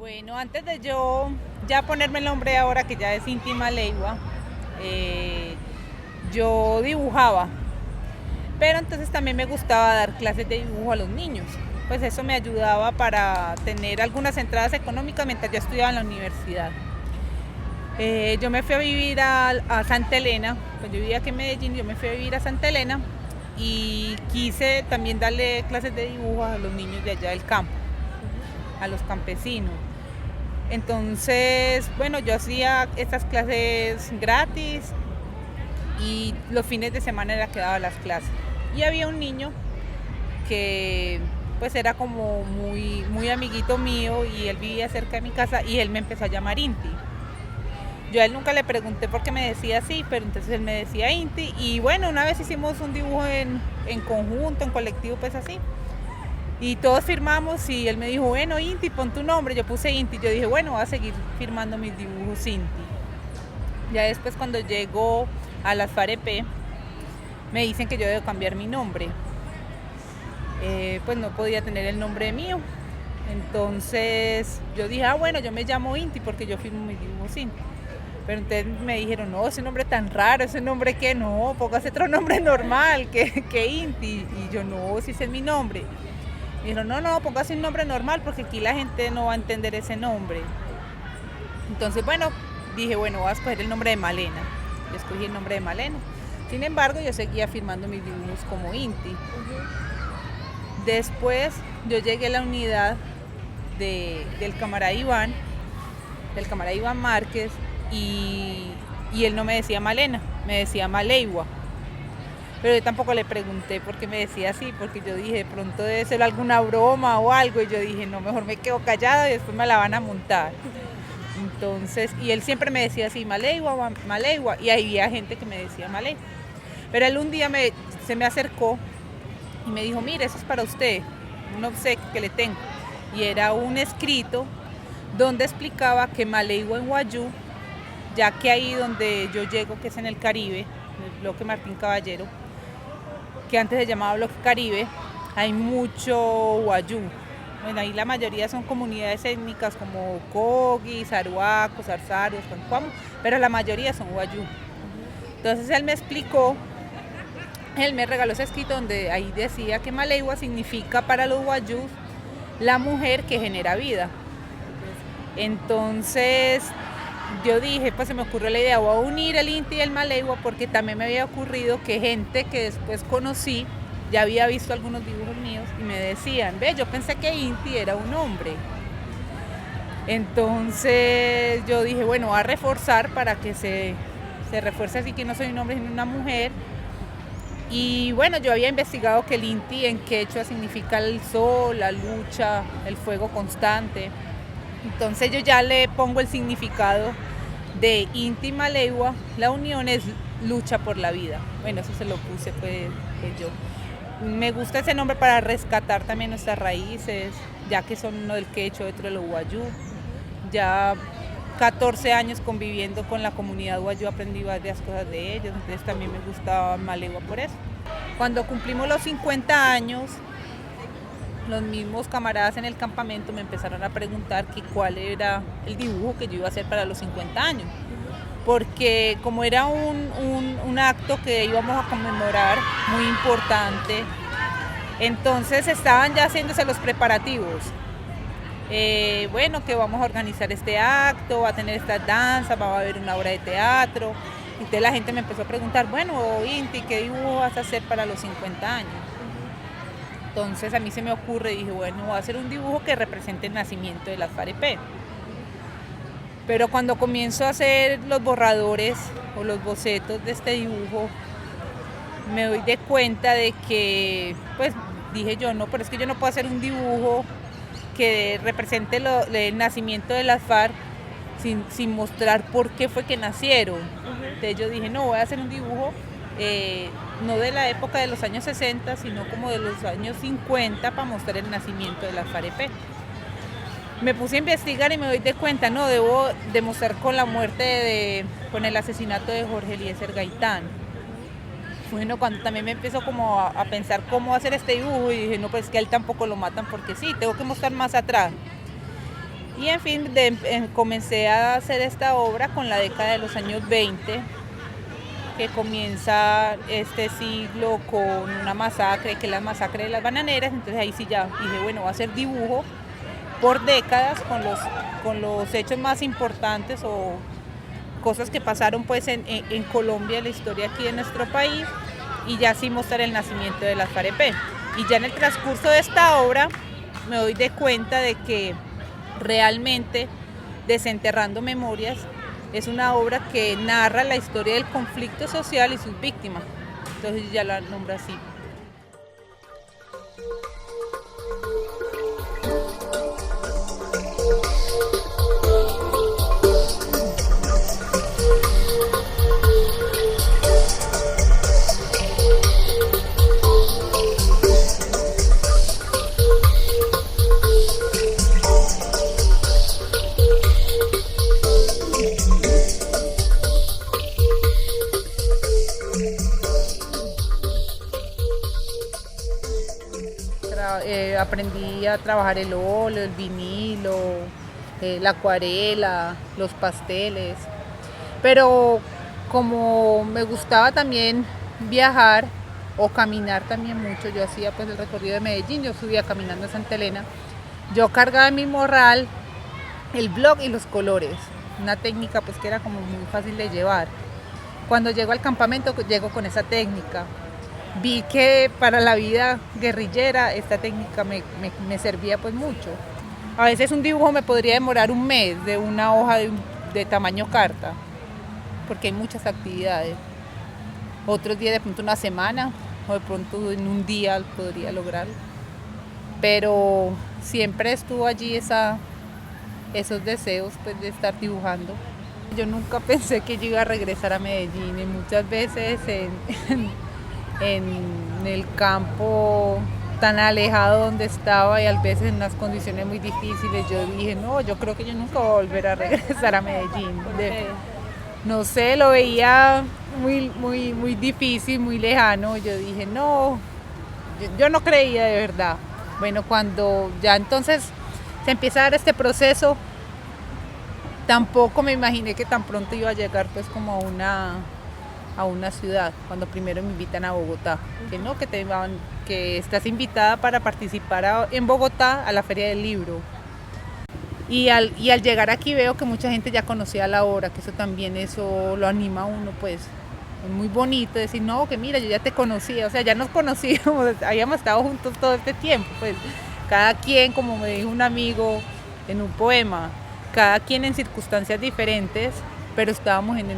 Bueno, antes de yo ya ponerme el nombre ahora que ya es Inti Maleiwa, yo dibujaba, pero entonces también me gustaba dar clases de dibujo a los niños. Pues eso me ayudaba para tener algunas entradas económicas mientras yo estudiaba en la universidad. Yo me fui a vivir a Santa Elena, pues yo vivía aquí en Medellín, yo me fui a vivir a Santa Elena y quise también darle clases de dibujo a los niños de allá del campo, a los campesinos. Entonces, bueno, yo hacía estas clases gratis y los fines de semana era que daba las clases. Y había un niño que pues era como muy amiguito mío y él vivía cerca de mi casa y él me empezó a llamar Inti. Yo a él nunca le pregunté por qué me decía así, pero entonces él me decía Inti y bueno, una vez hicimos un dibujo en conjunto, en colectivo, pues así. Y todos firmamos y él me dijo, bueno, Inti, pon tu nombre. Yo puse Inti. Yo dije, bueno, voy a seguir firmando mis dibujos Inti. Ya después cuando llego a las FAREP, me dicen que yo debo cambiar mi nombre. Pues no podía tener el nombre mío. Entonces yo dije, bueno, yo me llamo Inti porque yo firmo mis dibujos Inti. Pero entonces me dijeron, no, ese nombre tan raro, ese nombre que no, póngase otro nombre normal que Inti. Y yo, no, si ese es mi nombre. Y dijeron, no, póngase un nombre normal porque aquí la gente no va a entender ese nombre. Entonces, bueno, dije, bueno, voy a escoger el nombre de Malena. Yo escogí el nombre de Malena. Sin embargo, yo seguía firmando mis dibujos como Inti. Después, yo llegué a la unidad del camarada Iván Márquez, y él no me decía Malena, me decía Maleiwa. Pero yo tampoco le pregunté por qué me decía así, porque yo dije, de pronto debe ser alguna broma o algo, y yo dije, no, mejor me quedo callada y después me la van a montar. Entonces, y él siempre me decía así, Maleiwa, Maleiwa, y había gente que me decía Malei. Pero él un día se me acercó y me dijo, mire, eso es para usted, un obsequio que le tengo. Y era un escrito donde explicaba que Maleiwa en Wayuu, ya que ahí donde yo llego, que es en el Caribe, en el bloque Martín Caballero, que antes se llamaba Bloque Caribe, hay mucho Wayuu. Bueno, ahí la mayoría son comunidades étnicas como Cogis, Aruacos, Arsarios, Pancuamo, pero la mayoría son Wayuu. Entonces él me explicó, él me regaló ese escrito donde ahí decía que Maleiwa significa para los Wayuu la mujer que genera vida. Entonces yo dije, pues se me ocurrió la idea, voy a unir el Inti y el Maleiwa porque también me había ocurrido que gente que después conocí ya había visto algunos dibujos míos y me decían, ve, yo pensé que Inti era un hombre. Entonces yo dije, bueno, voy a reforzar para que se refuerce así que no soy un hombre sino una mujer. Y bueno, yo había investigado que el Inti en quechua significa el sol, la lucha, el fuego constante. Entonces yo ya le pongo el significado de Inti Maleiwa, la unión es lucha por la vida. Bueno, eso se lo puse pues yo. Me gusta ese nombre para rescatar también nuestras raíces, ya que son uno del quechua, otro de los Wayuu. Ya 14 años conviviendo con la comunidad Wayuu, aprendí varias cosas de ellos, entonces también me gustaba Maleiwa por eso. Cuando cumplimos los 50 años, los mismos camaradas en el campamento me empezaron a preguntar que cuál era el dibujo que yo iba a hacer para los 50 años. Porque como era un acto que íbamos a conmemorar muy importante, entonces estaban ya haciéndose los preparativos. Bueno, que vamos a organizar este acto, va a tener estas danzas, va a haber una obra de teatro. Entonces la gente me empezó a preguntar, bueno, Inti, ¿qué dibujo vas a hacer para los 50 años? Entonces a mí se me ocurre, dije, bueno, voy a hacer un dibujo que represente el nacimiento de las FAREP. Pero cuando comienzo a hacer los borradores o los bocetos de este dibujo, me doy de cuenta de que, pues dije yo, no, pero es que yo no puedo hacer un dibujo que represente el nacimiento de las FARC sin mostrar por qué fue que nacieron. Entonces yo dije, no, voy a hacer un dibujo no de la época de los años 60, sino como de los años 50 para mostrar el nacimiento de las FAREP. Me puse a investigar y me doy de cuenta, no, debo demostrar con la muerte, con el asesinato de Jorge Eliezer Gaitán. Bueno, cuando también me empezó como a pensar cómo hacer este dibujo y dije, no, pues que a él tampoco lo matan porque sí, tengo que mostrar más atrás. Y en fin, comencé a hacer esta obra con la década de los años 20, que comienza este siglo con una masacre, que es la masacre de las bananeras. Entonces ahí sí ya dije, bueno, voy a hacer dibujo por décadas con los hechos más importantes o cosas que pasaron pues en Colombia, en la historia aquí de nuestro país, y ya sí mostrar el nacimiento de las FAREP. Y ya en el transcurso de esta obra me doy de cuenta de que realmente Desenterrando Memorias es una obra que narra la historia del conflicto social y sus víctimas. Entonces ya la nombro así. Aprendí a trabajar el óleo, el vinilo, la acuarela, los pasteles, pero como me gustaba también viajar o caminar también mucho, yo hacía pues el recorrido de Medellín, yo subía caminando a Santa Elena, yo cargaba en mi morral el bloc y los colores, una técnica pues que era como muy fácil de llevar. Cuando llego al campamento llego con esa técnica. Vi que para la vida guerrillera esta técnica me servía pues mucho. A veces un dibujo me podría demorar un mes de una hoja de tamaño carta, porque hay muchas actividades. Otros días de pronto una semana, o de pronto en un día podría lograrlo. Pero siempre estuvo allí esos deseos pues, de estar dibujando. Yo nunca pensé que yo iba a regresar a Medellín, y muchas veces en el campo tan alejado donde estaba y a veces en unas condiciones muy difíciles, yo dije, no, yo creo que yo nunca voy a volver a regresar a Medellín. No sé, lo veía muy difícil, muy lejano. Yo dije, no, yo no creía de verdad. Bueno, cuando ya entonces se empieza a dar este proceso, tampoco me imaginé que tan pronto iba a llegar pues como a una ciudad, cuando primero me invitan a Bogotá, que no, que estás invitada para participar en Bogotá a la Feria del Libro. Y al llegar aquí veo que mucha gente ya conocía la obra, que eso lo anima a uno, pues es muy bonito decir, no, que mira, yo ya te conocía, o sea, ya nos conocíamos, habíamos estado juntos todo este tiempo, pues cada quien, como me dijo un amigo en un poema, cada quien en circunstancias diferentes, pero estábamos en el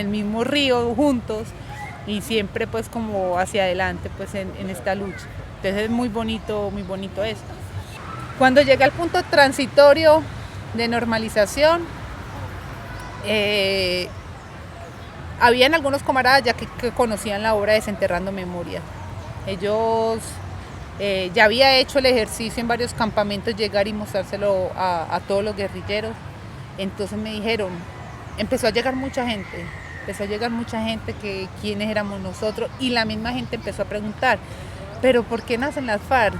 mismo río juntos y siempre pues como hacia adelante pues en esta lucha. Entonces es muy bonito esto. Cuando llegué al punto transitorio de normalización, habían algunos camaradas ya que conocían la obra de Desenterrando Memoria. Ellos ya había hecho el ejercicio en varios campamentos, llegar y mostrárselo a todos los guerrilleros. Entonces me dijeron, empezó a llegar mucha gente que quiénes éramos nosotros, y la misma gente empezó a preguntar, pero ¿por qué nacen las FARC?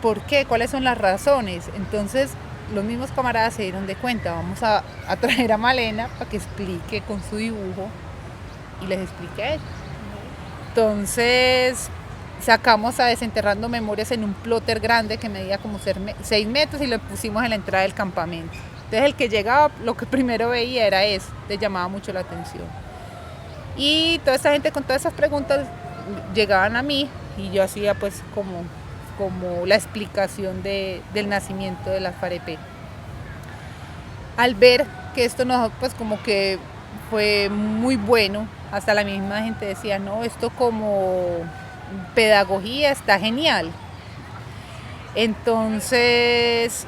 ¿Por qué? ¿Cuáles son las razones? Entonces los mismos camaradas se dieron de cuenta, vamos a traer a Malena para que explique con su dibujo y les explique a ellos. Entonces sacamos a Desenterrando Memorias en un plotter grande que medía como 6 metros y lo pusimos en la entrada del campamento. Entonces el que llegaba, lo que primero veía era eso, le llamaba mucho la atención. Y toda esa gente con todas esas preguntas llegaban a mí y yo hacía pues como la explicación del nacimiento de las FAREP. Al ver que esto no, pues como que fue muy bueno, hasta la misma gente decía, no, esto como pedagogía está genial. Entonces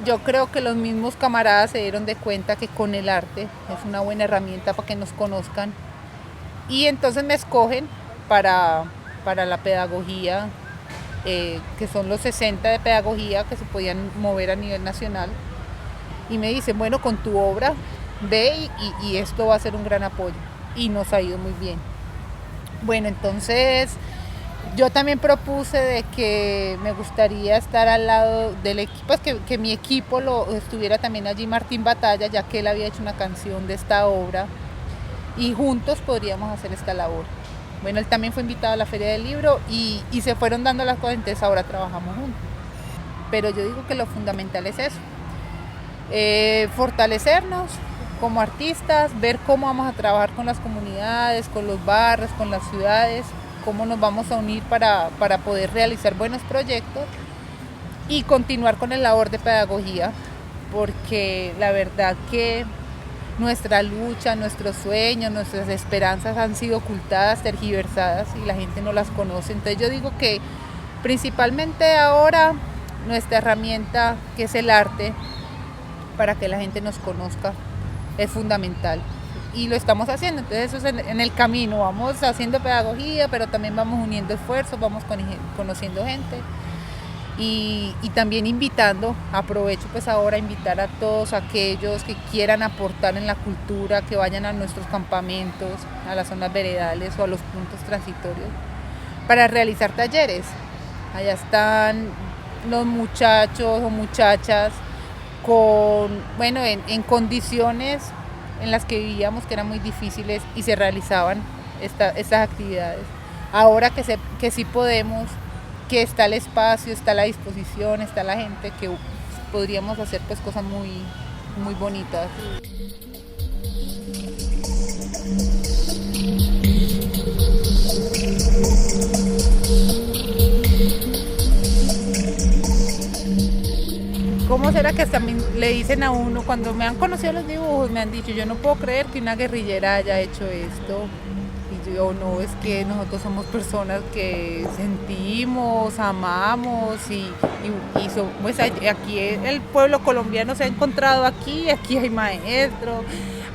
yo creo que los mismos camaradas se dieron de cuenta que con el arte es una buena herramienta para que nos conozcan, y entonces me escogen para la pedagogía, que son los 60 de pedagogía que se podían mover a nivel nacional, y me dicen, bueno, con tu obra ve y esto va a ser un gran apoyo, y nos ha ido muy bien. Bueno, entonces Yo también propuse de que me gustaría estar al lado del equipo, pues que mi equipo lo estuviera también allí Martín Batalla, ya que él había hecho una canción de esta obra y juntos podríamos hacer esta labor. Bueno, él también fue invitado a la Feria del Libro y se fueron dando las cosas, entonces ahora trabajamos juntos. Pero yo digo que lo fundamental es eso, fortalecernos como artistas, ver cómo vamos a trabajar con las comunidades, con los barrios, con las ciudades, cómo nos vamos a unir para poder realizar buenos proyectos y continuar con el labor de pedagogía, porque la verdad que nuestra lucha, nuestros sueños, nuestras esperanzas han sido ocultadas, tergiversadas y la gente no las conoce. Entonces yo digo que principalmente ahora nuestra herramienta, que es el arte, para que la gente nos conozca, es fundamental. Y lo estamos haciendo, entonces eso es en el camino, vamos haciendo pedagogía, pero también vamos uniendo esfuerzos, vamos conociendo gente y también invitando, aprovecho pues ahora a invitar a todos aquellos que quieran aportar en la cultura, que vayan a nuestros campamentos, a las zonas veredales o a los puntos transitorios para realizar talleres. Allá están los muchachos o muchachas en condiciones en las que vivíamos que eran muy difíciles y se realizaban estas actividades. Ahora que sí podemos, que está el espacio, está la disposición, está la gente, que podríamos hacer pues cosas muy, muy bonitas. ¿Cómo será que también le dicen a uno, cuando me han conocido los dibujos, me han dicho, yo no puedo creer que una guerrillera haya hecho esto? Y yo, no, es que nosotros somos personas que sentimos, amamos pues aquí el pueblo colombiano se ha encontrado aquí hay maestros,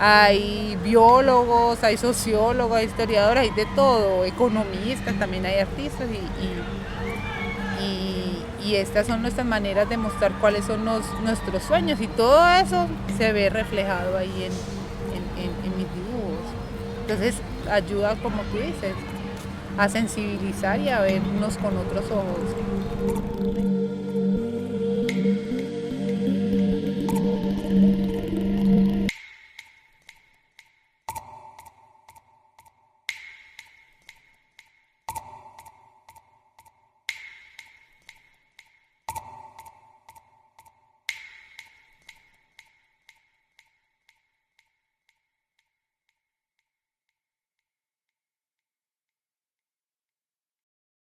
hay biólogos, hay sociólogos, hay historiadores, hay de todo, economistas, también hay artistas y estas son nuestras maneras de mostrar cuáles son nuestros sueños y todo eso se ve reflejado ahí en mis dibujos. Entonces ayuda, como tú dices, a sensibilizar y a vernos con otros ojos.